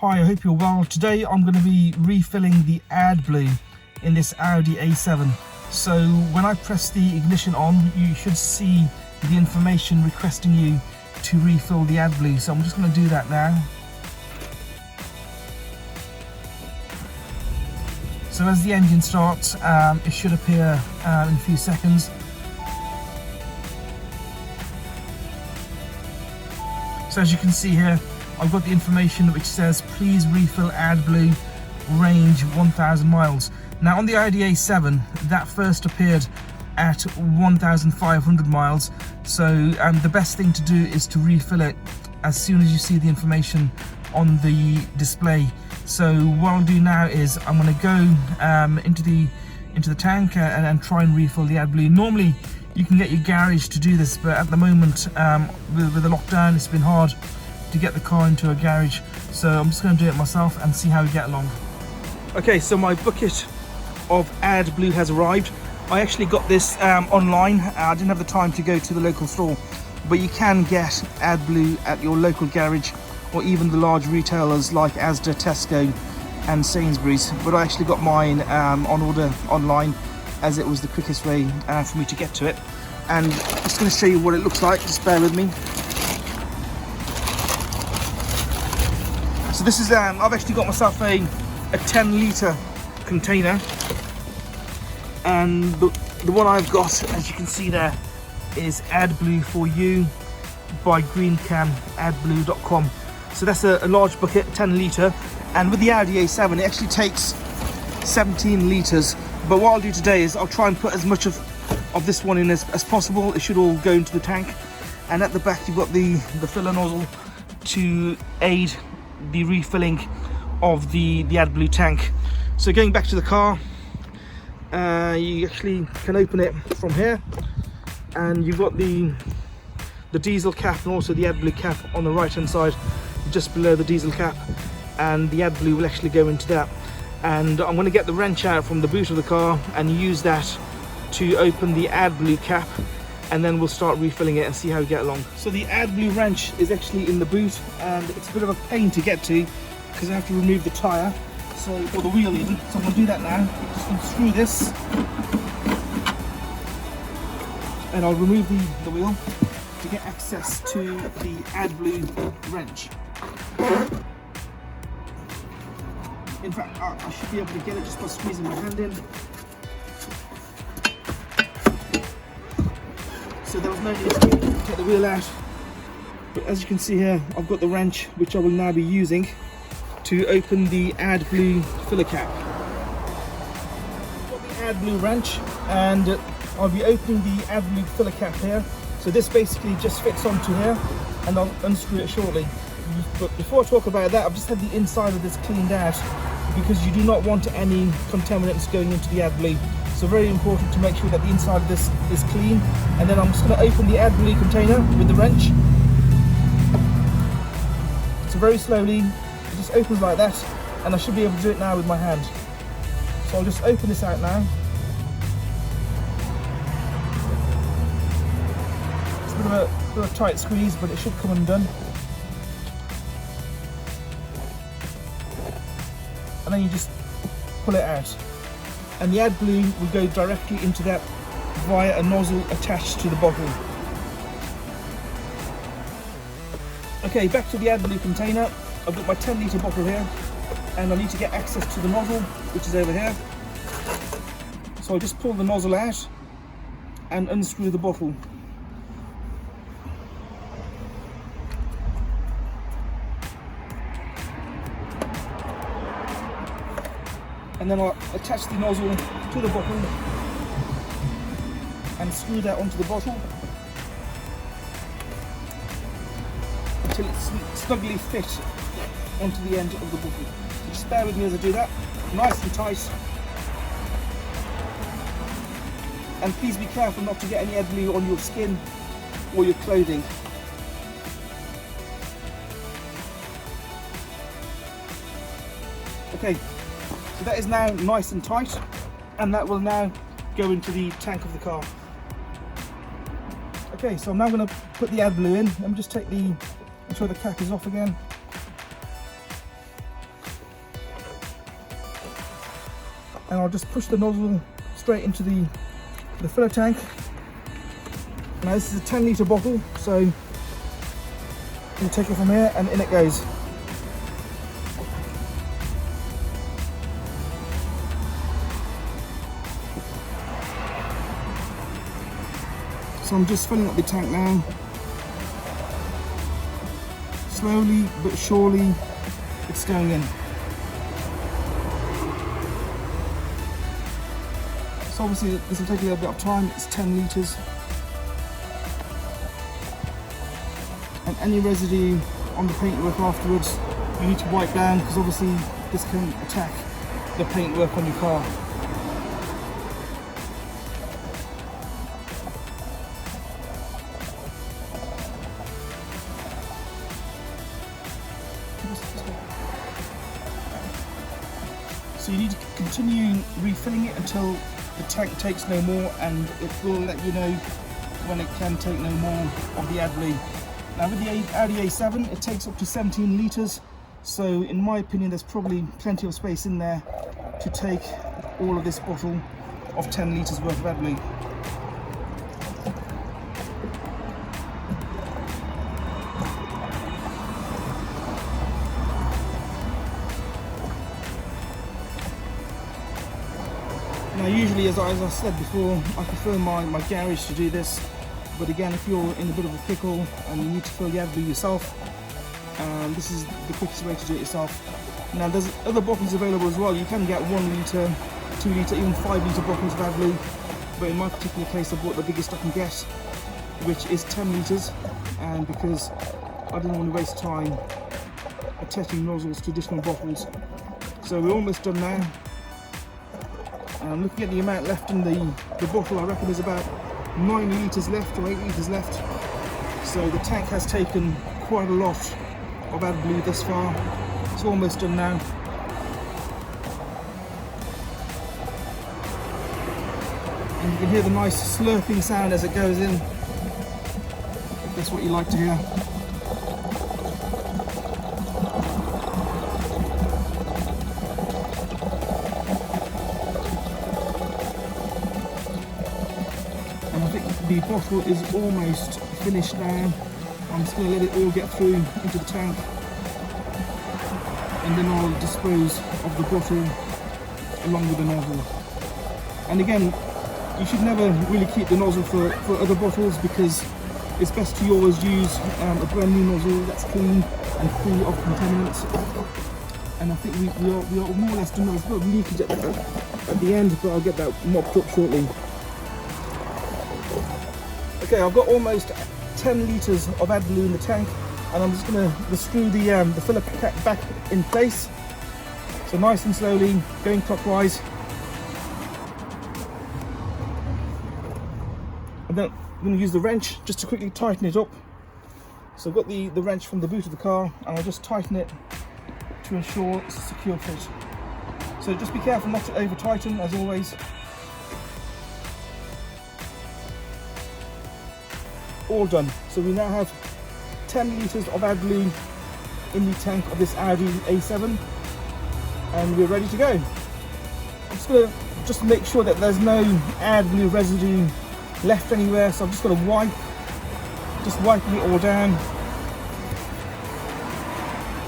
Hi, I hope you're well. Today I'm going to be refilling the AdBlue in this Audi A7. So when I press the ignition on, you should see the information requesting you to refill the AdBlue. So I'm just going to do that now. So as the engine starts, it should appear in a few seconds. So as you can see here, I've got the information which says please refill AdBlue, range 1,000 miles. Now on the Audi A7, that first appeared at 1,500 miles. So the best thing to do is to refill it as soon as you see the information on the display. So what I'll do now is I'm going to go into the tank and try and refill the AdBlue. Normally you can get your garage to do this, but at the moment with the lockdown, it's been hard to get the car into a garage. So I'm just going to do it myself and see how we get along. Okay, so my bucket of AdBlue has arrived. I actually got this online. I didn't have the time to go to the local store, but you can get AdBlue at your local garage or even the large retailers like Asda, Tesco and Sainsbury's. But I actually got mine on order online, as it was the quickest way for me to get to it. And I'm just going to show you what it looks like. Just bear with me. So this is I've actually got myself a 10-litre container, and the one I've got, as you can see there, is AdBlue for you by greencamadblue.com. So that's a large bucket, 10 litre, and with the Audi A7 it actually takes 17 litres. But what I'll do today is I'll try and put as much of this one in as possible. It should all go into the tank, and at the back you've got the filler nozzle to aid the refilling of the AdBlue tank. So going back to the car, you actually can open it from here, and you've got the diesel cap and also the AdBlue cap on the right hand side, just below the diesel cap, and the AdBlue will actually go into that. And I'm going to get the wrench out from the boot of the car and use that to open the AdBlue cap, and then we'll start refilling it and see how we get along. So the AdBlue wrench is actually in the boot, and it's a bit of a pain to get to because I have to remove the tyre, or the wheel even. So I'm going to do that now. Just unscrew this, and I'll remove the wheel to get access to the AdBlue wrench. In fact, I should be able to get it just by squeezing my hand in. So there was no need to take the wheel out. But as you can see here, I've got the wrench, which I will now be using to open the AdBlue filler cap. I've got the AdBlue wrench, and I'll be opening the AdBlue filler cap here. So this basically just fits onto here, and I'll unscrew it shortly. But before I talk about that, I've just had the inside of this cleaned out, because you do not want any contaminants going into the AdBlue. So very important to make sure that the inside of this is clean. And then I'm just going to open the AdBlue container with the wrench. So very slowly, it just opens like that, and I should be able to do it now with my hand. So I'll just open this out now. It's a bit of a tight squeeze, but it should come undone. And then you just pull it out, and the AdBlue will go directly into that via a nozzle attached to the bottle. Okay, back to the AdBlue container. I've got my 10-litre bottle here, and I need to get access to the nozzle, which is over here. So I'll just pull the nozzle out and unscrew the bottle. And then I'll attach the nozzle to the bottle and screw that onto the bottle until it's snugly fit onto the end of the bottle. So just bear with me as I do that, nice and tight. And please be careful not to get any AdBlue on your skin or your clothing. Okay. So that is now nice and tight, and that will now go into the tank of the car. Okay, so I'm now going to put the AdBlue in. Let me just take the, make sure the cap is off again. and I'll just push the nozzle straight into the filler tank. Now this is a 10 litre bottle, so you take it from here and in it goes. So I'm just filling up the tank now. Slowly but surely it's going in. So obviously this will take a little bit of time, it's 10 litres. And any residue on the paintwork afterwards you need to wipe down, because obviously this can attack the paintwork on your car. So you need to continue refilling it until the tank takes no more, and it will let you know when it can take no more of the AdBlue. Now with the Audi A7 it takes up to 17 litres, so in my opinion there's probably plenty of space in there to take all of this bottle of 10 litres worth of AdBlue. Now usually, as I said before, I prefer my garage to do this, but again, if you're in a bit of a pickle and you need to fill the AdBlue yourself, this is the quickest way to do it yourself. Now there's other bottles available as well. You can get 1 litre, 2 litre, even 5 litre bottles of AdBlue, but in my particular case I bought the biggest I can get, which is 10 litres, and because I didn't want to waste time attaching nozzles to additional bottles. So we're almost done now. Looking at the amount left in the bottle, I reckon there's about 9 litres left or 8 litres left. So the tank has taken quite a lot of AdBlue thus far. It's almost done now. And you can hear the nice slurping sound as it goes in, if that's what you like to hear. The bottle is almost finished now. I'm just going to let it all get through into the tank, and then I'll dispose of the bottle along with the nozzle. And again, you should never really keep the nozzle for other bottles, because it's best to always use a brand new nozzle that's clean and free of contaminants. And I think we are more or less done. There's a bit of leakage at the end, but I'll get that mopped up shortly. Okay, I've got almost 10 litres of AdBlue in the tank, and I'm just going to screw the filler cap back in place. So nice and slowly, going clockwise. And then I'm going to use the wrench just to quickly tighten it up. So I've got the wrench from the boot of the car, and I'll just tighten it to ensure it's a secure fit. So just be careful not to over tighten, as always. All done. So we now have 10 litres of AdBlue in the tank of this Audi A7, and we're ready to go. I'm just going to make sure that there's no AdBlue residue left anywhere, so I'm just going to wiping it all down.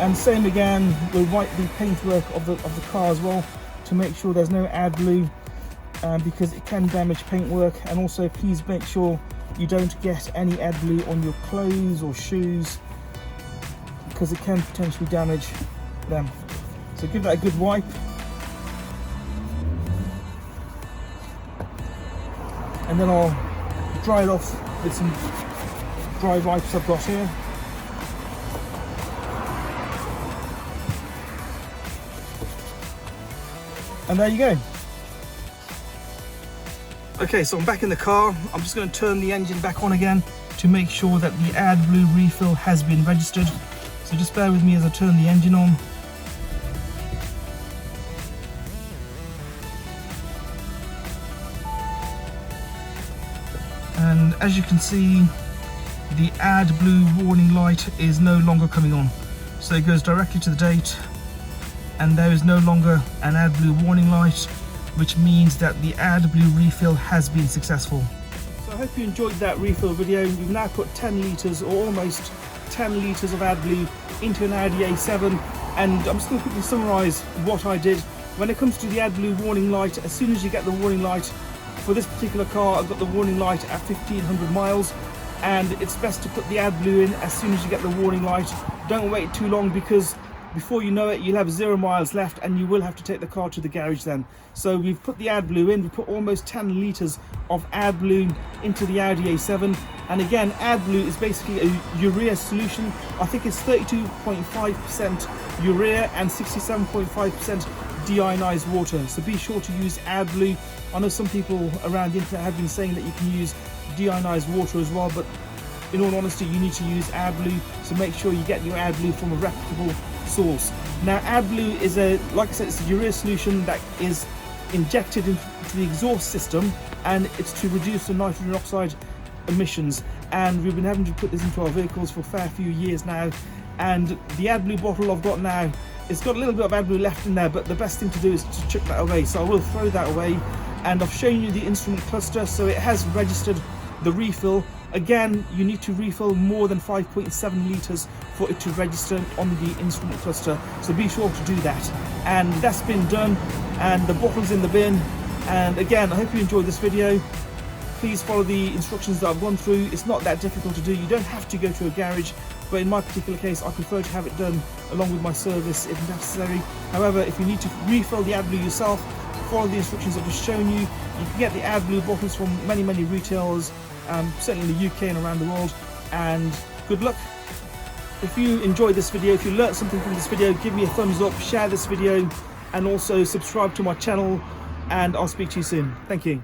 And same again, we'll wipe the paintwork of the car as well to make sure there's no AdBlue, because it can damage paintwork. And also please make sure you don't get any AdBlue on your clothes or shoes, because it can potentially damage them. So give that a good wipe. And then I'll dry it off with some dry wipes I've got here. And there you go. Okay, so I'm back in the car. I'm just going to turn the engine back on again to make sure that the AdBlue refill has been registered. So just bear with me as I turn the engine on. And as you can see, the AdBlue warning light is no longer coming on. So it goes directly to the date, and there is no longer an AdBlue warning light. which means that the AdBlue refill has been successful. So I hope you enjoyed that refill video. We've now put 10 litres or almost 10 litres of AdBlue into an Audi A7, and I'm just going to quickly summarise what I did. When it comes to the AdBlue warning light, as soon as you get the warning light, for this particular car I've got the warning light at 1500 miles, and it's best to put the AdBlue in as soon as you get the warning light. Don't wait too long, because before you know it you'll have 0 miles left and you will have to take the car to the garage then. So we've put the AdBlue in, we put almost 10 litres of AdBlue into the Audi A7, and again AdBlue is basically a urea solution. I think it's 32.5% urea and 67.5% deionized water, so be sure to use AdBlue. I know some people around the internet have been saying that you can use deionized water as well, but in all honesty you need to use AdBlue, so make sure you get your AdBlue from a reputable source. Now AdBlue is like I said, it's a urea solution that is injected into the exhaust system, and it's to reduce the nitrogen oxide emissions, and we've been having to put this into our vehicles for a fair few years now. And the AdBlue bottle I've got now, it's got a little bit of AdBlue left in there, but the best thing to do is to chuck that away, so I will throw that away. And I've shown you the instrument cluster, so it has registered the refill. Again, you need to refill more than 5.7 litres for it to register on the instrument cluster, so be sure to do that. And that's been done, and the bottle's in the bin. And again, I hope you enjoyed this video. Please follow the instructions that I've gone through. It's not that difficult to do. You don't have to go to a garage, but in my particular case I prefer to have it done along with my service if necessary. However, if you need to refill the AdBlue yourself, follow the instructions I've just shown you. You can get the AdBlue bottles from many retailers, certainly in the UK and around the world. And good luck. If you enjoyed this video, if you learned something from this video, give me a thumbs up, share this video, and also subscribe to my channel, and I'll speak to you soon. Thank you.